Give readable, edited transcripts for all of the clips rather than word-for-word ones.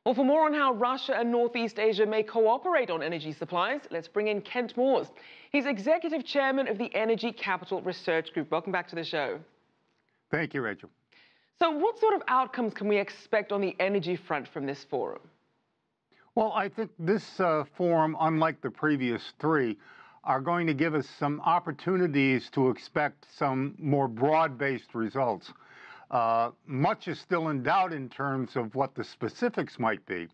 Well, for more on how Russia and Northeast Asia may cooperate on energy supplies, let's bring in Kent Moores. He's Executive Chairman of the Energy Capital Research Group. Welcome back to the show. Thank you, Rachel. So what sort of outcomes can we expect on the energy front from this forum? Well, I think this forum, unlike the previous three, are going to give us some opportunities to expect some more broad-based results. Much is still in doubt in terms of what the specifics might be.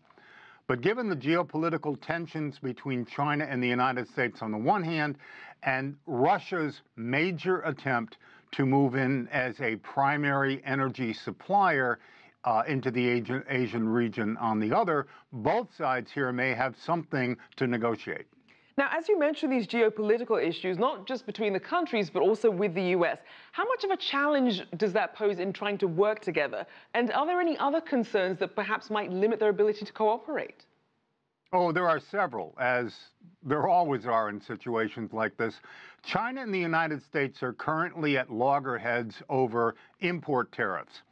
But given the geopolitical tensions between China and the United States on the one hand, and Russia's major attempt to move in as a primary energy supplier into the Asian region on the other, both sides here may have something to negotiate. Now, as you mentioned, these geopolitical issues, not just between the countries, but also with the US, how much of a challenge does that pose in trying to work together? And are there any other concerns that perhaps might limit their ability to cooperate? Oh, there are several, as there always are in situations like this. China and the United States are currently at loggerheads over import tariffs.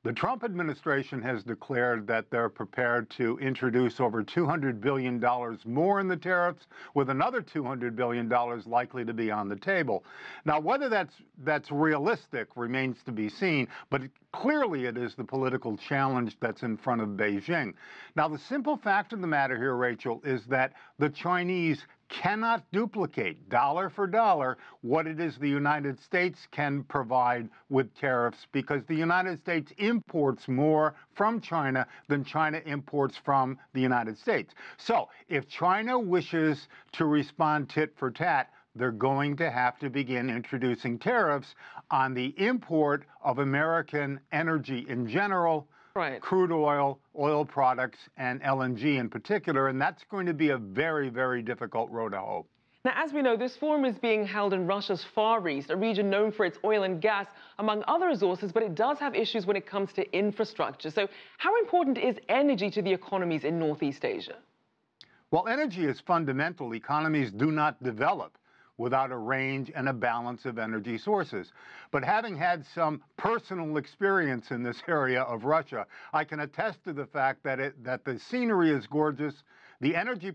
The Trump administration has declared that they're prepared to introduce over $200 billion more in the tariffs, with another $200 billion likely to be on the table. Now, whether that's realistic remains to be seen, but clearly it is the political challenge that's in front of Beijing. Now, the simple fact of the matter here, Rachel, is that the Chinese cannot duplicate dollar for dollar what it is the United States can provide with tariffs, because the United States imports more from China than China imports from the United States. So if China wishes to respond tit for tat, they're going to have to begin introducing tariffs on the import of American energy in general, right, crude oil, oil products, and LNG in particular, and that's going to be a very, very difficult road to hoe. Now, as we know, this forum is being held in Russia's Far East, a region known for its oil and gas, among other resources, but it does have issues when it comes to infrastructure. So how important is energy to the economies in Northeast Asia? Well, energy is fundamental. Economies do not develop without a range and a balance of energy sources. But having had some personal experience in this area of Russia, I can attest to the fact that the scenery is gorgeous, the energy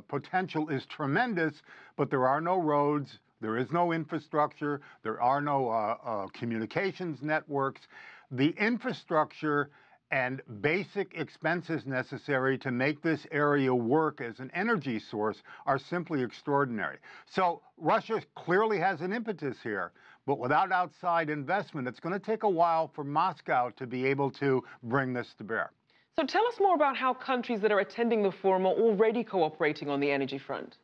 potential is tremendous, but there are no roads, there is no infrastructure, there are no communications networks. The infrastructure and basic expenses necessary to make this area work as an energy source are simply extraordinary. So Russia clearly has an impetus here, but without outside investment, it's going to take a while for Moscow to be able to bring this to bear. So tell us more about how countries that are attending the forum are already cooperating on the energy front.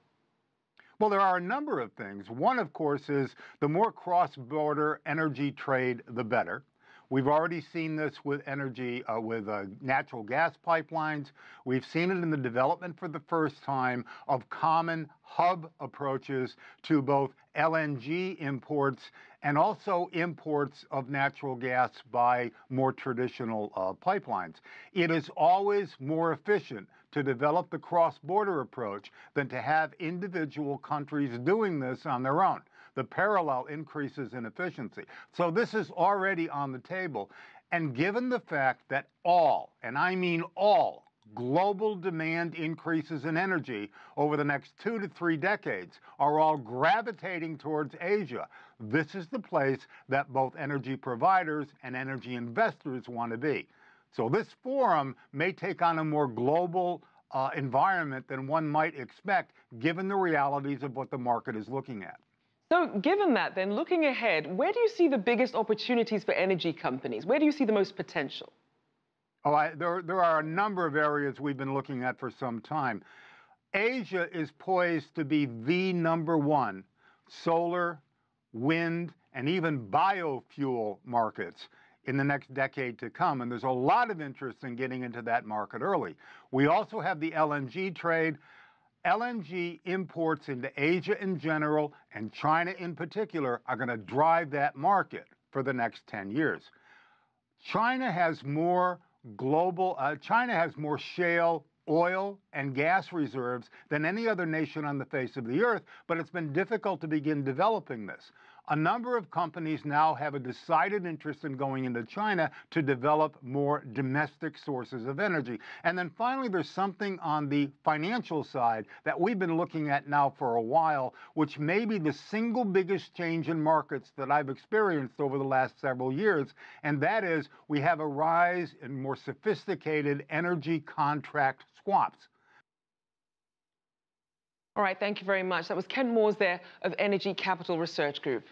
Well, there are a number of things. One, of course, is the more cross-border energy trade, the better. We've already seen this with energy, with natural gas pipelines. We've seen it in the development for the first time of common hub approaches to both LNG imports and also imports of natural gas by more traditional pipelines. It is always more efficient to develop the cross-border approach than to have individual countries doing this on their own. The parallel increases in efficiency. So this is already on the table. And given the fact that all, and I mean all, global demand increases in energy over the next 2 to 3 decades are all gravitating towards Asia, this is the place that both energy providers and energy investors want to be. So this forum may take on a more global environment than one might expect, given the realities of what the market is looking at. So given that, then, looking ahead, where do you see the biggest opportunities for energy companies? Where do you see the most potential? Oh, there are a number of areas we've been looking at for some time. Asia is poised to be the #1 solar, wind, and even biofuel markets in the next decade to come, and there's a lot of interest in getting into that market early. We also have the LNG trade. LNG imports into Asia in general and China in particular are going to drive that market for the next 10 years. China has more shale oil and gas reserves than any other nation on the face of the earth, but it's been difficult to begin developing this. A number of companies now have a decided interest in going into China to develop more domestic sources of energy. And then finally, there's something on the financial side that we've been looking at now for a while, which may be the single biggest change in markets that I've experienced over the last several years, and that is we have a rise in more sophisticated energy contract swaps. All right, thank you very much. That was Ken Moores there of Energy Capital Research Group.